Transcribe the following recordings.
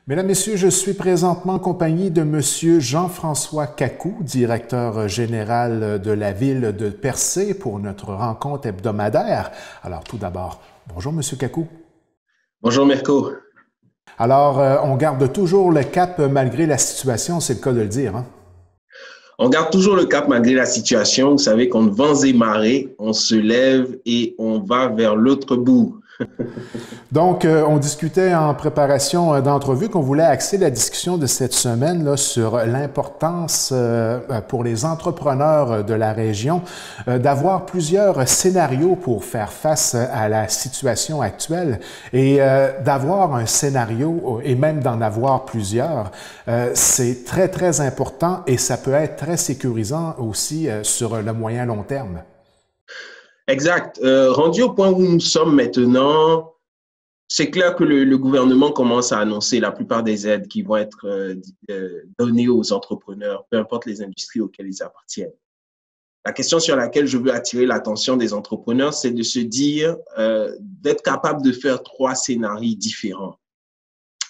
Mesdames, Messieurs, je suis présentement en compagnie de Monsieur Jean-François Cacou, directeur général de la ville de Percé pour notre rencontre hebdomadaire. Alors, tout d'abord, bonjour Monsieur Cacou. Bonjour Mirko. Alors, on garde toujours le cap malgré la situation, c'est le cas de le dire, hein? On garde toujours le cap malgré la situation. Vous savez qu'on vents et marées, on se lève et on va vers l'autre bout. Donc, on discutait en préparation d'entrevue qu'on voulait axer la discussion de cette semaine là, sur l'importance pour les entrepreneurs de la région d'avoir plusieurs scénarios pour faire face à la situation actuelle et d'avoir un scénario et même d'en avoir plusieurs. C'est très, très important et ça peut être très sécurisant aussi sur le moyen long terme. Exact. Rendu au point où nous sommes maintenant, c'est clair que le gouvernement commence à annoncer la plupart des aides qui vont être données aux entrepreneurs, peu importe les industries auxquelles ils appartiennent. La question sur laquelle je veux attirer l'attention des entrepreneurs, c'est de se dire, d'être capable de faire trois scénarios différents.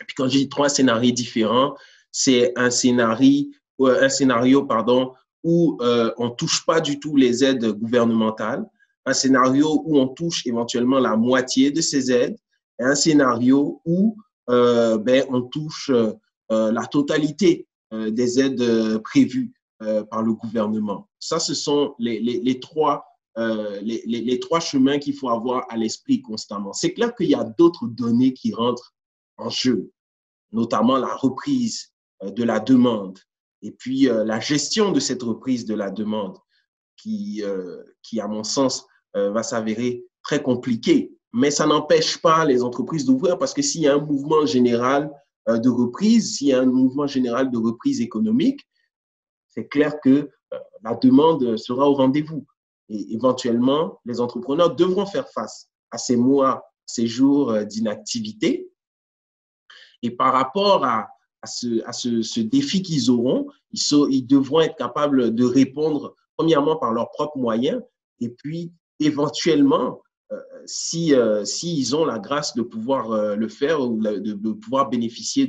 Et puis quand je dis trois scénarios différents, c'est un scénario pardon, où on ne touche pas du tout les aides gouvernementales, un scénario où on touche éventuellement la moitié de ces aides, et un scénario où on touche la totalité des aides prévues par le gouvernement. Ça, ce sont les trois chemins qu'il faut avoir à l'esprit constamment. C'est clair qu'il y a d'autres données qui rentrent en jeu, notamment la reprise de la demande et puis la gestion de cette reprise de la demande qui à mon sens, va s'avérer très compliquée. Mais ça n'empêche pas les entreprises d'ouvrir parce que s'il y a un mouvement général de reprise, s'il y a un mouvement général de reprise économique, c'est clair que la demande sera au rendez-vous. Et éventuellement, les entrepreneurs devront faire face à ces mois, ces jours d'inactivité. Et par rapport à ce défi qu'ils auront, ils devront être capables de répondre, premièrement, par leurs propres moyens, et puis éventuellement, s'ils ont la grâce de pouvoir le faire ou de pouvoir bénéficier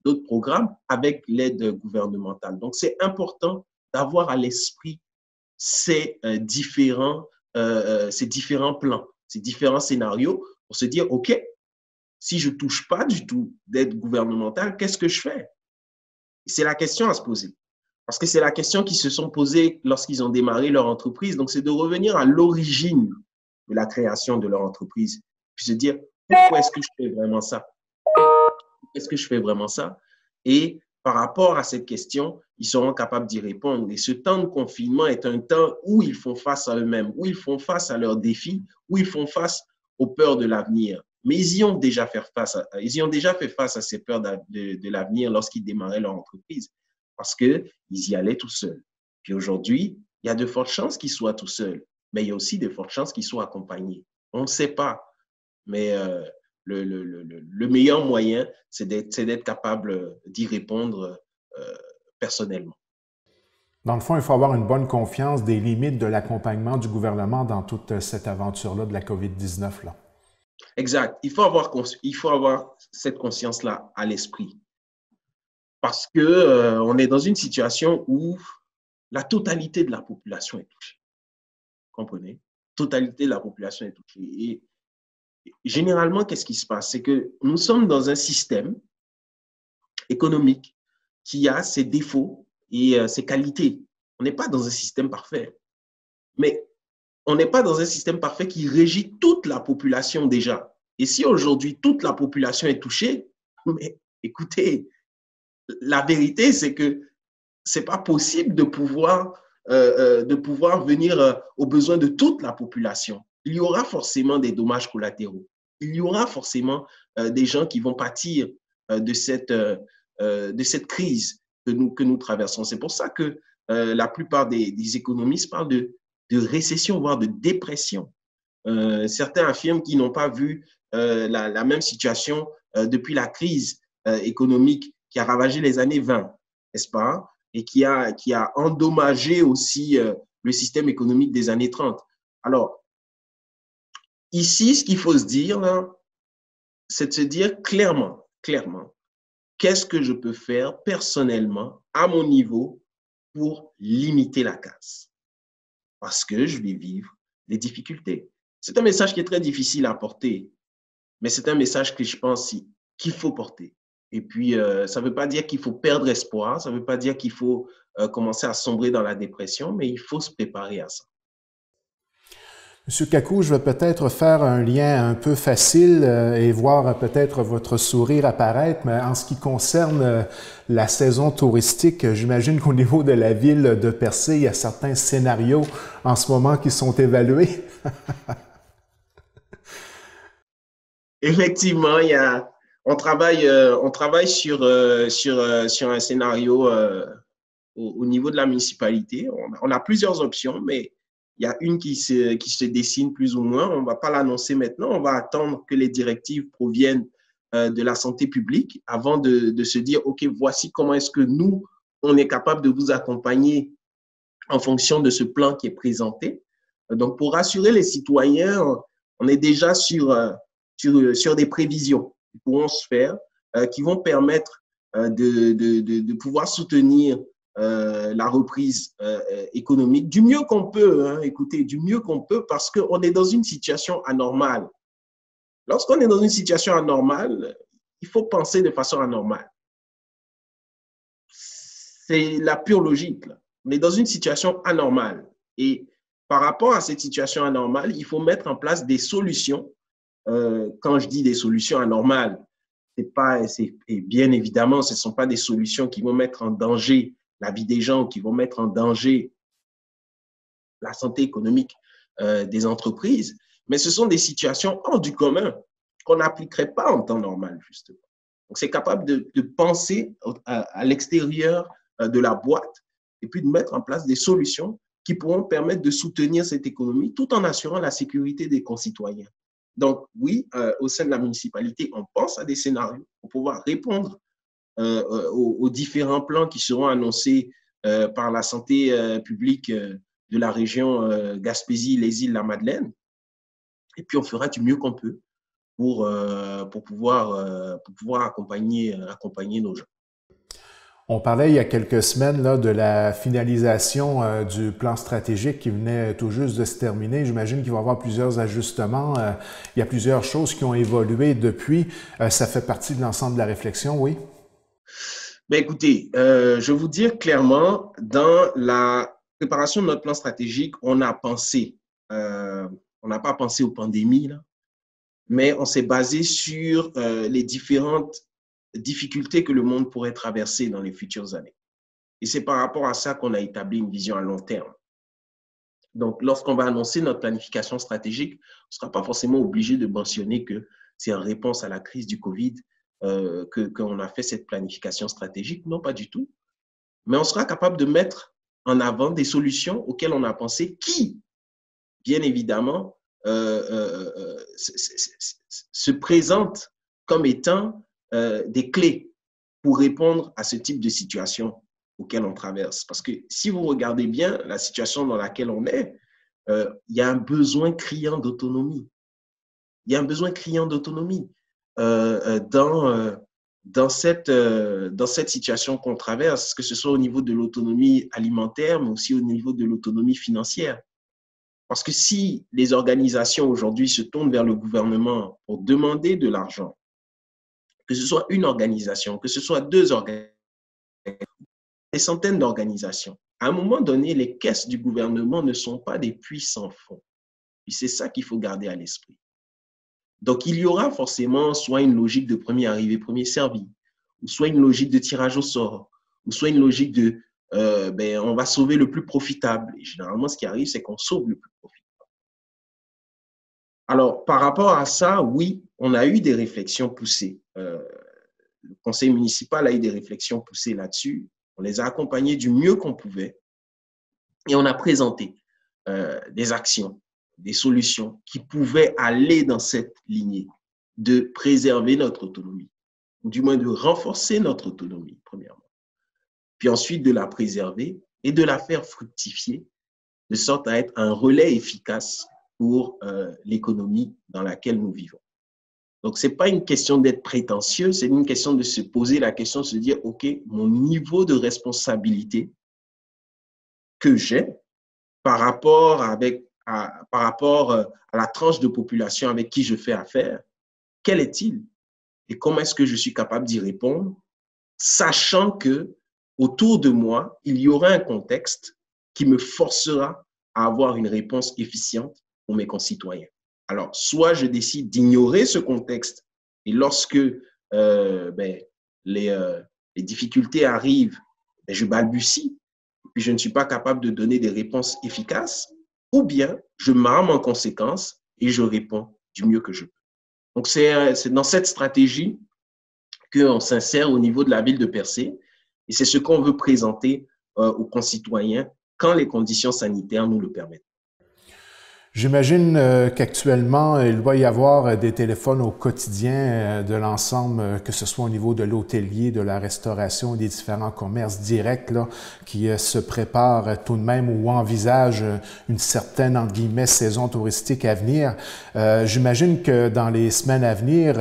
d'autres programmes avec l'aide gouvernementale. Donc, c'est important d'avoir à l'esprit ces différents plans, ces différents scénarios pour se dire, OK, si je ne touche pas du tout d'aide gouvernementale, qu'est-ce que je fais? C'est la question à se poser. Parce que c'est la question qu'ils se sont posées lorsqu'ils ont démarré leur entreprise. Donc, c'est de revenir à l'origine de la création de leur entreprise. Puis se dire, pourquoi est-ce que je fais vraiment ça? Est-ce que je fais vraiment ça? Et par rapport à cette question, ils seront capables d'y répondre. Et ce temps de confinement est un temps où ils font face à eux-mêmes, où ils font face à leurs défis, où ils font face aux peurs de l'avenir. Mais ils y ont déjà fait face à ces peurs de l'avenir lorsqu'ils démarraient leur entreprise, parce qu'ils y allaient tout seuls. Puis aujourd'hui, il y a de fortes chances qu'ils soient tout seuls, mais il y a aussi de fortes chances qu'ils soient accompagnés. On ne sait pas, mais le meilleur moyen, c'est d'être capable d'y répondre personnellement. Dans le fond, il faut avoir une bonne confiance des limites de l'accompagnement du gouvernement dans toute cette aventure-là de la COVID-19, là. Exact. Il faut avoir cette conscience-là à l'esprit. Parce que on est dans une situation où la totalité de la population est touchée. Vous comprenez? Totalité de la population est touchée. Et généralement, qu'est-ce qui se passe? C'est que nous sommes dans un système économique qui a ses défauts et ses qualités. On n'est pas dans un système parfait. Mais on n'est pas dans un système parfait qui régit toute la population déjà. Et si aujourd'hui toute la population est touchée, mais écoutez, la vérité, c'est que c'est pas possible de pouvoir venir aux besoins de toute la population. Il y aura forcément des dommages collatéraux. Il y aura forcément des gens qui vont pâtir de cette crise que nous traversons. C'est pour ça que la plupart des économistes parlent de récession, voire de dépression. Certains affirment qu'ils n'ont pas vu la même situation depuis la crise économique qui a ravagé les années 20, n'est-ce pas? Et qui a endommagé aussi le système économique des années 30. Alors, ici, ce qu'il faut se dire, là, c'est de se dire clairement, qu'est-ce que je peux faire personnellement, à mon niveau, pour limiter la casse? Parce que je vais vivre des difficultés. C'est un message qui est très difficile à porter, mais c'est un message que je pense qu'il faut porter. Et puis, ça ne veut pas dire qu'il faut perdre espoir, ça ne veut pas dire qu'il faut commencer à sombrer dans la dépression, mais il faut se préparer à ça. Monsieur Kakou, je vais peut-être faire un lien un peu facile et voir peut-être votre sourire apparaître, mais en ce qui concerne la saison touristique, j'imagine qu'au niveau de la ville de Percé, il y a certains scénarios en ce moment qui sont évalués. Effectivement, on travaille sur un scénario au niveau de la municipalité. On a plusieurs options, mais il y a une qui se dessine plus ou moins. On ne va pas l'annoncer maintenant. On va attendre que les directives proviennent de la santé publique avant de se dire, OK, voici comment est-ce que nous, on est capable de vous accompagner en fonction de ce plan qui est présenté. Donc, pour rassurer les citoyens, on est déjà sur des prévisions qui pourront se faire, qui vont permettre de pouvoir soutenir la reprise économique du mieux qu'on peut, hein, écoutez, du mieux qu'on peut, parce qu'on est dans une situation anormale. Lorsqu'on est dans une situation anormale, il faut penser de façon anormale. C'est la pure logique, là. On est dans une situation anormale. Et par rapport à cette situation anormale, il faut mettre en place des solutions. Quand je dis des solutions anormales, et bien évidemment, ce ne sont pas des solutions qui vont mettre en danger la vie des gens, qui vont mettre en danger la santé économique des entreprises, mais ce sont des situations hors du commun qu'on n'appliquerait pas en temps normal, justement. Donc, c'est capable de penser à l'extérieur de la boîte et puis de mettre en place des solutions qui pourront permettre de soutenir cette économie tout en assurant la sécurité des concitoyens. Donc, oui, au sein de la municipalité, on pense à des scénarios pour pouvoir répondre aux différents plans qui seront annoncés par la santé publique de la région Gaspésie, les îles, la Madeleine. Et puis, on fera du mieux qu'on peut pour pouvoir accompagner nos gens. On parlait il y a quelques semaines là, de la finalisation du plan stratégique qui venait tout juste de se terminer. J'imagine qu'il va y avoir plusieurs ajustements. Il y a plusieurs choses qui ont évolué depuis. Ça fait partie de l'ensemble de la réflexion, oui? Ben écoutez, je vais vous dire clairement, dans la préparation de notre plan stratégique, on n'a pas pensé aux pandémies, là, mais on s'est basé sur les différentes difficultés que le monde pourrait traverser dans les futures années. Et c'est par rapport à ça qu'on a établi une vision à long terme. Donc, lorsqu'on va annoncer notre planification stratégique, on ne sera pas forcément obligé de mentionner que c'est en réponse à la crise du COVID qu'on a fait cette planification stratégique. Non, pas du tout. Mais on sera capable de mettre en avant des solutions auxquelles on a pensé qui, bien évidemment, se présentent comme étant des clés pour répondre à ce type de situation auquel on traverse. Parce que si vous regardez bien la situation dans laquelle on est, il y a un besoin criant d'autonomie. Il y a un besoin criant d'autonomie dans cette situation qu'on traverse, que ce soit au niveau de l'autonomie alimentaire, mais aussi au niveau de l'autonomie financière. Parce que si les organisations aujourd'hui se tournent vers le gouvernement pour demander de l'argent, que ce soit une organisation, que ce soit deux organisations, des centaines d'organisations, à un moment donné, les caisses du gouvernement ne sont pas des puits sans fond. Et c'est ça qu'il faut garder à l'esprit. Donc, il y aura forcément soit une logique de premier arrivé, premier servi, ou soit une logique de tirage au sort, ou soit une logique de on va sauver le plus profitable. Et généralement, ce qui arrive, c'est qu'on sauve le plus profitable. Alors, par rapport à ça, oui, on a eu des réflexions poussées. Le conseil municipal a eu des réflexions poussées là-dessus. On les a accompagnés du mieux qu'on pouvait et on a présenté des actions, des solutions qui pouvaient aller dans cette lignée de préserver notre autonomie, ou du moins de renforcer notre autonomie, premièrement. Puis ensuite de la préserver et de la faire fructifier de sorte à être un relais efficace pour l'économie dans laquelle nous vivons. Donc, ce n'est pas une question d'être prétentieux, c'est une question de se poser la question, de se dire, OK, mon niveau de responsabilité que j'ai par rapport à la tranche de population avec qui je fais affaire, quel est-il? Et comment est-ce que je suis capable d'y répondre, sachant que autour de moi, il y aura un contexte qui me forcera à avoir une réponse efficiente pour mes concitoyens. Alors, soit je décide d'ignorer ce contexte et lorsque les difficultés arrivent, je balbutie, puis je ne suis pas capable de donner des réponses efficaces, ou bien je m'arme en conséquence et je réponds du mieux que je peux. Donc, c'est dans cette stratégie qu'on s'insère au niveau de la ville de Percé et c'est ce qu'on veut présenter aux concitoyens quand les conditions sanitaires nous le permettent. J'imagine qu'actuellement, il doit y avoir des téléphones au quotidien de l'ensemble, que ce soit au niveau de l'hôtelier, de la restauration, des différents commerces directs là, qui se préparent tout de même ou envisagent une certaine, entre guillemets, saison touristique à venir. J'imagine que dans les semaines à venir,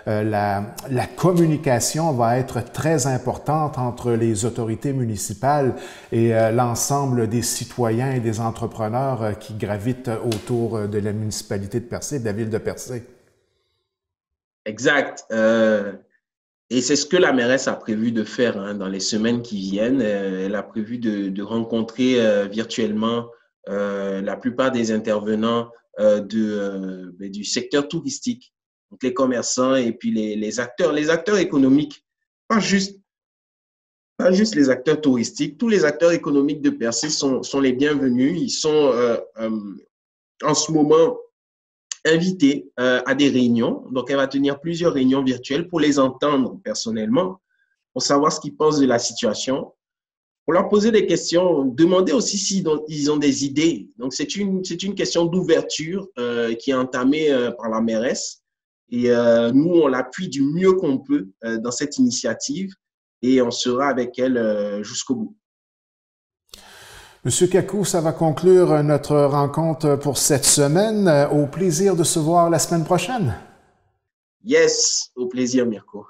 la communication va être très importante entre les autorités municipales et l'ensemble des citoyens et des entrepreneurs qui gravitent autour de la municipalité de Percé, de la ville de Percé. Exact. Et c'est ce que la mairesse a prévu de faire dans les semaines qui viennent. Elle a prévu de rencontrer virtuellement la plupart des intervenants du secteur touristique, donc les commerçants et puis les acteurs économiques, pas juste les acteurs touristiques, tous les acteurs économiques de Percé sont les bienvenus. Ils sont en ce moment invités à des réunions. Donc, elle va tenir plusieurs réunions virtuelles pour les entendre personnellement, pour savoir ce qu'ils pensent de la situation, pour leur poser des questions, demander aussi s'ils ont des idées. Donc, c'est une question d'ouverture qui est entamée par la mairesse. Et nous, on l'appuie du mieux qu'on peut dans cette initiative et on sera avec elle jusqu'au bout. Monsieur Kakou, ça va conclure notre rencontre pour cette semaine. Au plaisir de se voir la semaine prochaine. Yes, au plaisir, Mirko.